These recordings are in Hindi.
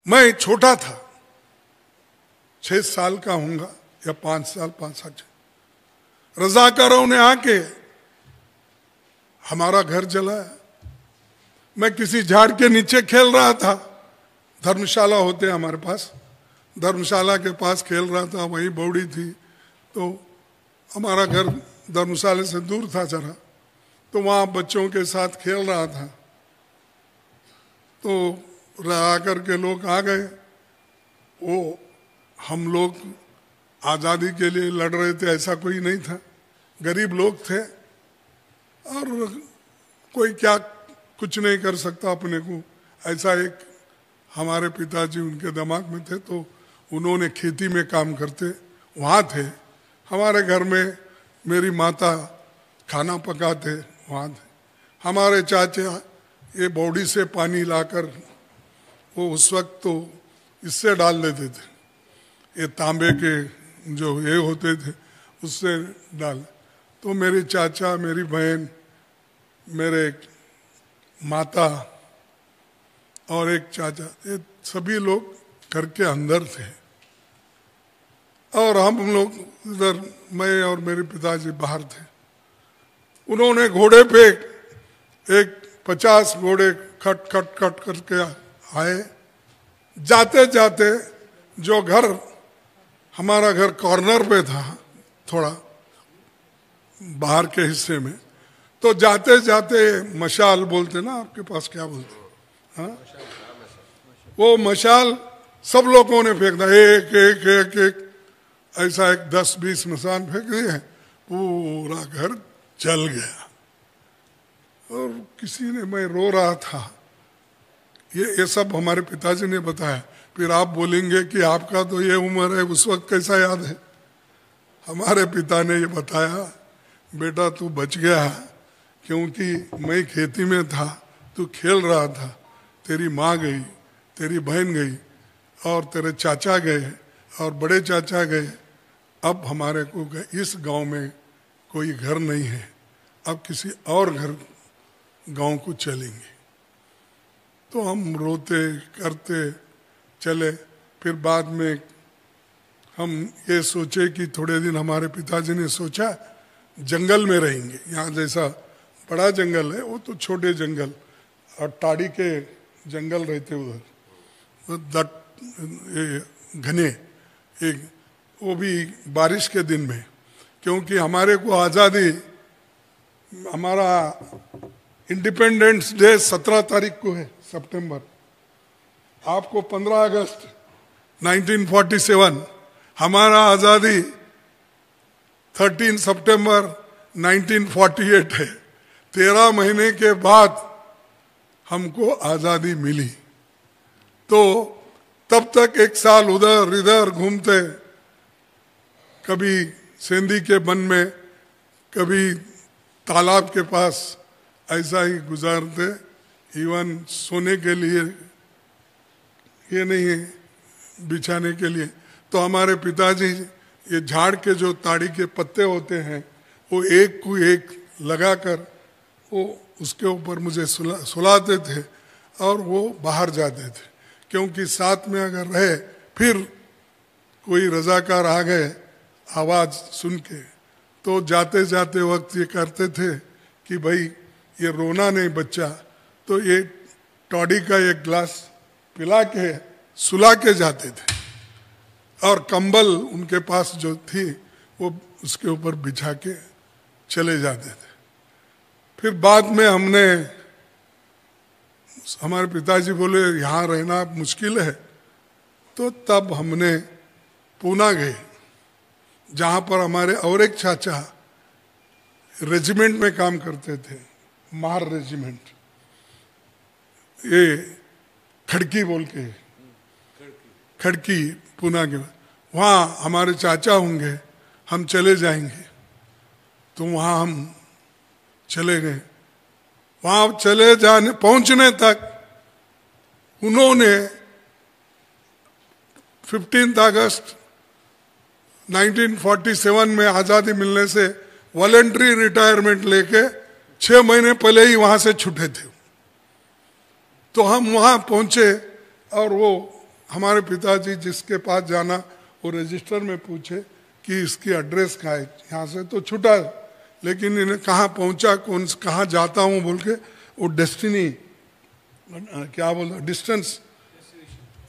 मैं छोटा था, 6 साल का होऊंगा या 5 साल, 5-7। रजाकारों ने आके हमारा घर जलाया। मैं किसी झाड़ के नीचे खेल रहा था, धर्मशाला होते हमारे पास, धर्मशाला के पास खेल रहा था, वहीं बौड़ी थी, तो हमारा घर धर्मशाला से दूर था जरा, तो वहाँ बच्चों के साथ खेल रहा था। तो आकर के लोग आ गए, वो हम लोग आज़ादी के लिए लड़ रहे थे ऐसा कोई नहीं था, गरीब लोग थे और कोई क्या कुछ नहीं कर सकता अपने को, ऐसा एक हमारे पिताजी उनके दिमाग में थे। तो उन्होंने खेती में काम करते वहाँ थे, हमारे घर में मेरी माता खाना पकाते वहाँ थे, हमारे चाचा ये बॉडी से पानी लाकर वो उस वक्त तो इससे डाल देते थे, ये तांबे के जो ये होते थे उससे डाल। तो मेरे चाचा, मेरी बहन, मेरे माता और एक चाचा, ये सभी लोग घर के अंदर थे और हम लोग इधर, मैं और मेरे पिताजी बाहर थे। उन्होंने घोड़े पे एक 50 घोड़े खट खट खट करके आए। जाते जाते जो घर, हमारा घर कॉर्नर पे था थोड़ा बाहर के हिस्से में, तो जाते जाते मशाल बोलते ना, आपके पास क्या बोलते, हाँ, वो मशाल सब लोगों ने फेंक दिया, एक एक एक एक ऐसा, एक 10-20 मशाल फेंक दिए, पूरा घर जल गया। और किसी ने, मैं रो रहा था, ये सब हमारे पिताजी ने बताया। फिर आप बोलेंगे कि आपका तो ये उम्र है, उस वक्त कैसा याद है। हमारे पिता ने ये बताया, बेटा तू बच गया क्योंकि मैं खेती में था, तू खेल रहा था, तेरी माँ गई, तेरी बहन गई और तेरे चाचा गए और बड़े चाचा गए, अब हमारे को इस गांव में कोई घर नहीं है, अब किसी और घर गांव को चलेंगे। तो हम रोते करते चले। फिर बाद में हम ये सोचे कि थोड़े दिन, हमारे पिताजी ने सोचा जंगल में रहेंगे, यहाँ जैसा बड़ा जंगल है वो तो छोटे जंगल, और टाड़ी के जंगल रहते उधर घने, एक वो भी बारिश के दिन में, क्योंकि हमारे को आज़ादी, हमारा इंडिपेंडेंस डे 17 तारीख को है सितंबर, आपको 15 अगस्त 1947, हमारा आज़ादी 13 सितंबर 1948 है। 13 महीने के बाद हमको आज़ादी मिली। तो तब तक 1 साल उधर इधर घूमते, कभी सेंधी के वन में, कभी तालाब के पास, ऐसा ही गुजारते। इवन सोने के लिए ये नहीं है, बिछाने के लिए। तो हमारे पिताजी ये झाड़ के जो ताड़ी के पत्ते होते हैं, वो एक को एक लगाकर वो उसके ऊपर मुझे सुलाते थे और वो बाहर जाते थे, क्योंकि साथ में अगर रहे, फिर कोई रजाकार आ गए आवाज़ सुन के, तो जाते जाते वक्त ये करते थे कि भाई ये रोना नहीं बच्चा, तो ये टॉडी का एक गिलास पिला के सुला के जाते थे और कंबल उनके पास जो थी वो उसके ऊपर बिछा के चले जाते थे। फिर बाद में हमने, हमारे पिताजी बोले यहाँ रहना मुश्किल है, तो तब हमने पूना गए, जहाँ पर हमारे और एक चाचा रेजिमेंट में काम करते थे, महार रेजिमेंट, ये खड़की बोल के, खड़की पूना के, वहाँ हमारे चाचा होंगे, हम चले जाएंगे। तो वहाँ हम चले गए। वहाँ चले जाने पहुँचने तक उन्होंने 15 अगस्त 1947 में आज़ादी मिलने से वॉलेंट्री रिटायरमेंट लेके 6 महीने पहले ही वहाँ से छूटे थे। तो हम वहाँ पहुँचे और वो हमारे पिताजी जिसके पास जाना वो रजिस्टर में पूछे कि इसकी एड्रेस कहाँ है, यहाँ से तो छुटा, लेकिन इन्हें कहाँ पहुँचा, कौन कहाँ जाता हूँ बोल के वो डेस्टिनी क्या बोलता डिस्टेंस,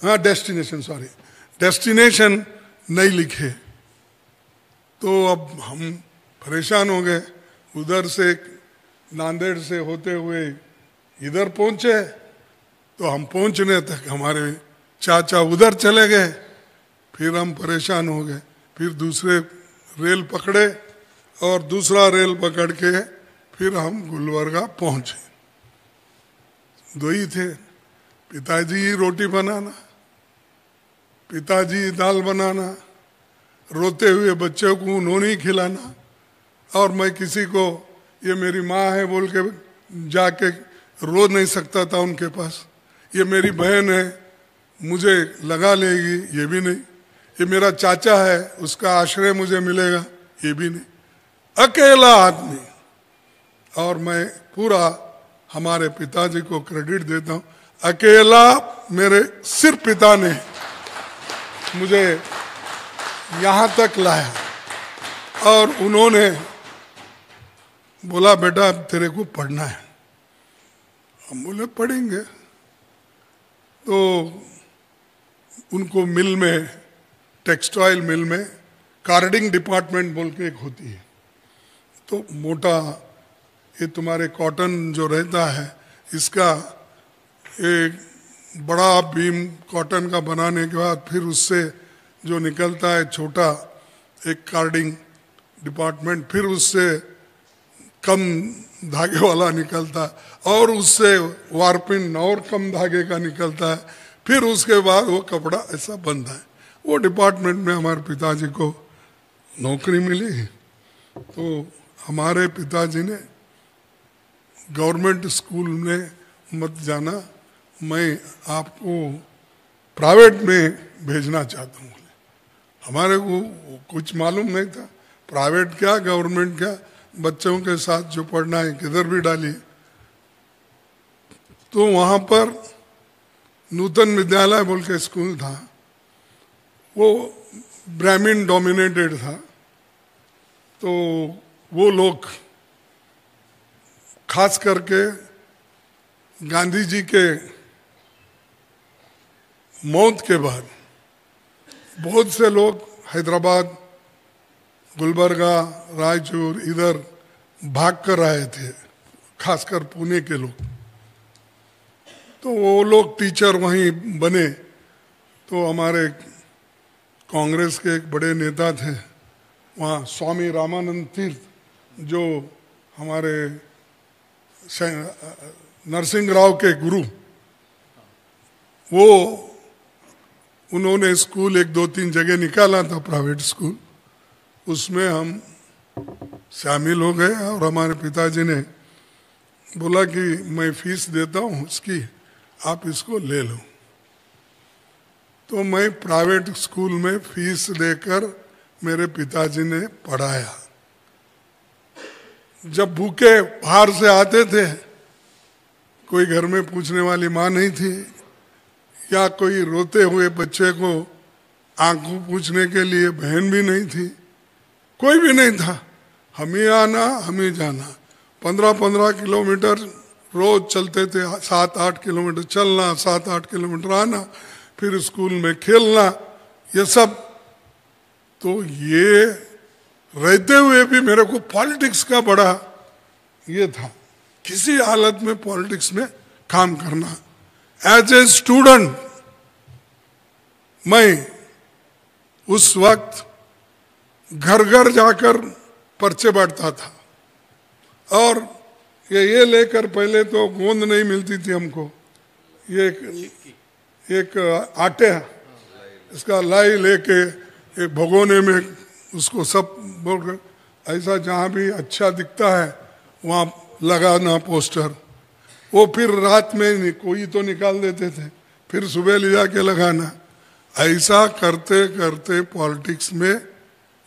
हाँ डेस्टिनेशन, सॉरी डेस्टिनेशन नहीं लिखे। तो अब हम परेशान हो गए, उधर से नांदेड़ से होते हुए इधर पहुंचे, तो हम पहुंचने तक हमारे चाचा उधर चले गए, फिर हम परेशान हो गए, फिर दूसरे रेल पकड़े और दूसरा रेल पकड़ के फिर हम गुलबर्गा पहुंचे। दो ही थे, पिताजी रोटी बनाना, पिताजी दाल बनाना, रोते हुए बच्चों को उन्होंने ही खिलाना, और मैं किसी को ये मेरी माँ है बोल के जाके रो नहीं सकता था उनके पास, ये मेरी बहन है मुझे लगा लेगी ये भी नहीं, ये मेरा चाचा है उसका आश्रय मुझे मिलेगा ये भी नहीं, अकेला आदमी। और मैं पूरा हमारे पिताजी को क्रेडिट देता हूँ, अकेला मेरे सिर्फ पिता ने मुझे यहाँ तक लाया, और उन्होंने बोला बेटा तेरे को पढ़ना है, हम बोले पढ़ेंगे। तो उनको मिल में, टेक्सटाइल मिल में कार्डिंग डिपार्टमेंट बोल के एक होती है, तो मोटा ये तुम्हारे कॉटन जो रहता है इसका एक बड़ा बीम कॉटन का बनाने के बाद फिर उससे जो निकलता है छोटा एक कार्डिंग डिपार्टमेंट, फिर उससे कम धागे वाला निकलता है, और उससे वारपिन और कम धागे का निकलता है, फिर उसके बाद वो कपड़ा ऐसा बनता है। वो डिपार्टमेंट में हमारे पिताजी को नौकरी मिली। तो हमारे पिताजी ने गवर्नमेंट स्कूल में मत जाना, मैं आपको प्राइवेट में भेजना चाहता हूँ। हमारे को कुछ मालूम नहीं था, प्राइवेट क्या गवर्नमेंट क्या, बच्चों के साथ जो पढ़ना है किधर भी डालिए। तो वहाँ पर नूतन विद्यालय बोल के स्कूल था, वो ब्राह्मण डोमिनेटेड था, तो वो लोग खास करके गांधी जी के मौत के बाद बहुत से लोग हैदराबाद, गुलबर्गा, रायचूर इधर भाग कर आए थे, खासकर पुणे के लोग। तो वो लोग टीचर वहीं बने। तो हमारे कांग्रेस के एक बड़े नेता थे वहाँ, स्वामी रामानंद तीर्थ, जो हमारे नरसिंह राव के गुरु, वो उन्होंने स्कूल एक दो तीन जगह निकाला था प्राइवेट स्कूल, उसमें हम शामिल हो गए। और हमारे पिताजी ने बोला कि मैं फीस देता हूँ इसकी, आप इसको ले लो। तो मैं प्राइवेट स्कूल में फीस देकर मेरे पिताजी ने पढ़ाया। जब भूखे बाहर से आते थे, कोई घर में पूछने वाली माँ नहीं थी, या कोई रोते हुए बच्चे को आंखों पूछने के लिए बहन भी नहीं थी, कोई भी नहीं था, हम ही आना हम ही जाना। 15-15 किलोमीटर रोज चलते थे, 7-8 किलोमीटर चलना, 7-8 किलोमीटर आना, फिर स्कूल में खेलना, ये सब। तो ये रहते हुए भी मेरे को पॉलिटिक्स का बड़ा ये था, किसी हालत में पॉलिटिक्स में काम करना। एज ए स्टूडेंट मैं उस वक्त घर घर जाकर पर्चे बांटता था, और ये लेकर, पहले तो गोंद नहीं मिलती थी हमको, ये एक आटे इसका लाई लेके एक भगोने में उसको सब बोलकर ऐसा जहाँ भी अच्छा दिखता है वहाँ लगाना पोस्टर, वो फिर रात में कोई तो निकाल देते थे, फिर सुबह ले जाके लगाना। ऐसा करते करते पॉलिटिक्स में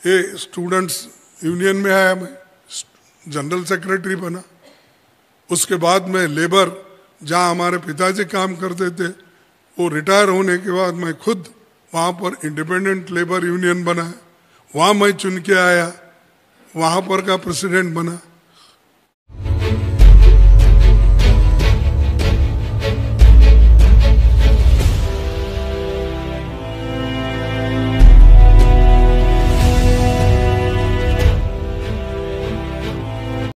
ये स्टूडेंट्स यूनियन में आया, मैं जनरल सेक्रेटरी बना। उसके बाद में लेबर, जहाँ हमारे पिताजी काम करते थे, वो रिटायर होने के बाद मैं खुद वहाँ पर इंडिपेंडेंट लेबर यूनियन बना, वहाँ मैं चुन के आया, वहाँ पर का प्रेसिडेंट बना।